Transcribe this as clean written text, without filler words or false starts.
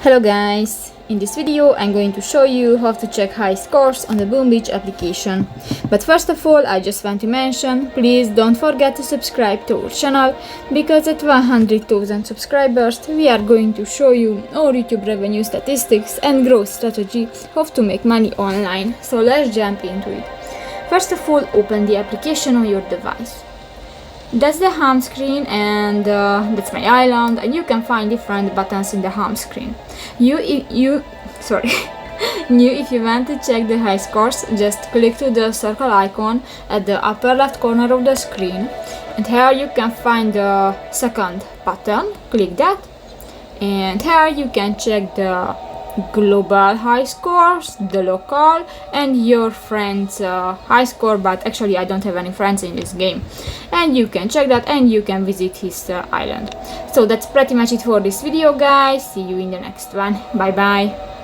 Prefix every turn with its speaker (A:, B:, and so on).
A: Hello guys! In this video I'm going to show you how to check high scores on the Boom Beach application. But first of all, I just want to mention, please don't forget to subscribe to our channel, because at 100,000 subscribers we are going to show you our YouTube revenue statistics and growth strategy, how to make money online. So let's jump into it. First of all, open the application on your device. That's the home screen, and that's my island, and you can find different buttons in the home screen. If you want to check the high scores, just click to the circle icon at the upper left corner of the screen, and here you can find the second button. Click that, and here you can check the global high scores, the local, and your friends high score, but actually I don't have any friends in this game, and you can check that and you can visit his island. So that's pretty much it for this video, guys. See you in the next one. Bye bye.